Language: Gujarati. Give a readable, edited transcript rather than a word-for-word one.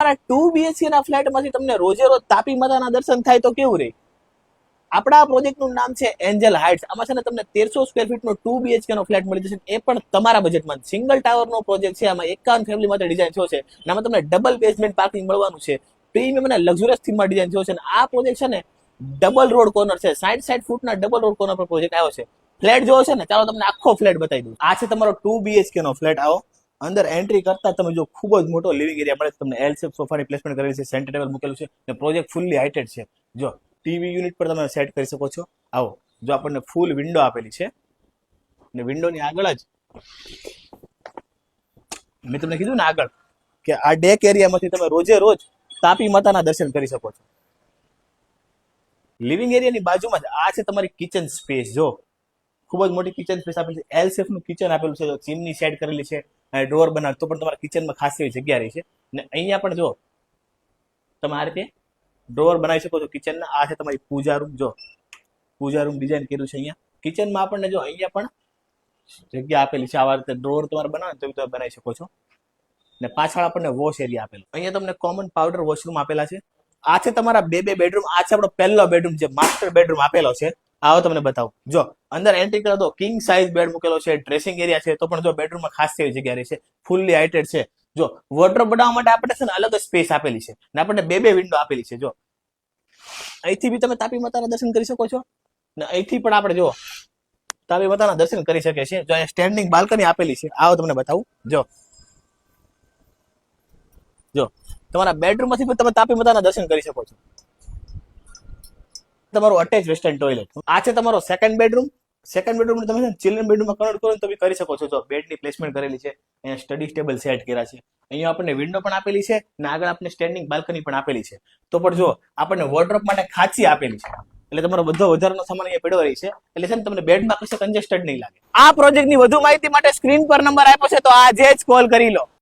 ટુ બીએચકે ના ફ્લેટમાંથી તમને રોજે રોજ તાપી માતાના દર્શન થાય તો કેવું રહે? આપણા પ્રોજેક્ટનું નામ છે એન્જલ હાઇટ્સ. આમાં છે ને તમને 1300 સ્ક્વેર ફીટનો 2 BHK નો ફ્લેટ મળી જશે, એ પણ તમારા બજેટમાં. સિંગલ ટાવરનો પ્રોજેક્ટ છે, આમાં 51 ફેમિલી માટે ડિઝાઇન થયો છે અને આમાં તમને ડબલ બેઝમેન્ટ પાર્કિંગ મળવાનું છે. પ્રીમિયમ અને લક્ઝુરિયસ થીમમાં ડિઝાઇન થયો છે અને આ પ્રોજેક્ટ છે ને ડબલ રોડ કોર્નર છે. 60 ફૂટના ડબલ રોડ કોર્નર પર પ્રોજેક્ટ આવ્યો છે. ફ્લેટ જોવો છે ને, ચાલો તમને આખો ફ્લેટ બતાવી દઉં. આ છે તમારો 2 BHK નો ફ્લેટ. આવો અંદર એન્ટ્રી કરતા તમે જો ખૂબ જ મોટો લિવિંગ એરિયા મળે. તમને એલ શેપ સોફાની પ્લેસમેન્ટ કરેલી છે, સેન્ટર ટેબલ મૂકેલું છે અને પ્રોજેક્ટ ફૂલ્લી હાઇટેડ છે. જો ટીવી યુનિટ પર તમે સેટ કરી શકો છો. આવો જો આપણને ફૂલ વિન્ડો આપેલી છે અને વિન્ડોની આગળ જ મેં તમને કીધું ને આગળ કે આ ડેક એરિયામાંથી તમે રોજે રોજ તાપી માતાના દર્શન કરી શકો છો. લિવિંગ એરિયાની બાજુમાં જ આ છે તમારી કિચન સ્પેસ. જો ખૂબ જ મોટી કિચન સ્પેસ આપેલી છે. એલ શેપનું કિચન આપેલું છે. જો ચીમની સેટ કરેલી છે અને ડોર બનાવ તો પણ તમારા કિચનમાં ખાસ એવી જગ્યા રહી છે. અને અહીંયા પણ જો તમે આ રીતે ડોર બનાવી શકો છો કિચનના. આ છે તમારી પૂજા રૂમ. જો પૂજા રૂમ ડિઝાઇન કર્યું છે અહીંયા કિચનમાં. આપણને જો અહીંયા પણ જગ્યા આપેલી છે. આવા રીતે ડોર તમારે બનાવે તો તમે બનાવી શકો છો. ને પાછળ આપણને વોશ એરિયા આપેલો. અહીંયા તમને કોમન પાવડર વોશરૂમ આપેલા છે. આ છે તમારા બે બેડરૂમ. આ છે આપણો પહેલો બેડરૂમ, જે માસ્ટર બેડરૂમ આપેલો છે. આવો તમને બતાવું. જો અંદર એન્ટ્રી કરો તો કિંગ સાઇઝ બેડ મૂકેલો છે, ડ્રેસિંગ એરિયા છે. તો પણ જો બેડરૂમમાં ખાસ એવી જગ્યા રહી છે, ફૂલ્લી હાઇટેડ છે. જો વોર્ડરોબ બનાવવા માટે આપણે છે ને અલગ જ સ્પેસ આપેલી છે ને આપણને બે વિન્ડો આપેલી છે. જો અહીંથી બી તમે તાપી માતાના દર્શન કરી શકો છો ને અહીંથી પણ આપણે જો તાપી માતાના દર્શન કરી શકે છે. જો અહીંયા સ્ટેન્ડિંગ બાલ્કની આપેલી છે. આવો તમને બતાવું. જો તમારા બેડરૂમમાંથી પણ તમે તાપી માતાના દર્શન કરી શકો છો. તમારું અટેચ વેસ્ટર્ન ટોયલેટ. આ છે તમારો સેકન્ડ બેડરૂમ. સેકન્ડ બેડરૂમ તમે ચિલ્ડ્રન બેડરૂમમાં કન્વર્ટ કરો તો બી કરી શકો છો. જો બેડની પ્લેસમેન્ટ કરેલી છે, અહીંયા સ્ટડી ટેબલ સેટ કર્યા છે, અહીંયા આપણને વિન્ડો પણ આપેલી છે અને આગળ આપણને સ્ટેન્ડિંગ બાલ્કની પણ આપેલી છે. તો પણ જો આપણને વોર્ડરોબ માટે ખાંચી આપેલી છે, એટલે તમારો બધો વધારાનો સામાન અહીંયા પડ્યો રહી છે. એટલે છે ને તમને બેડમાં કશે કન્જેસ્ટેડ નહીં લાગે. આ પ્રોજેક્ટની વધુ માહિતી માટે સ્ક્રીન પર નંબર આપ્યો છે, તો આજે જ કોલ કરી લો.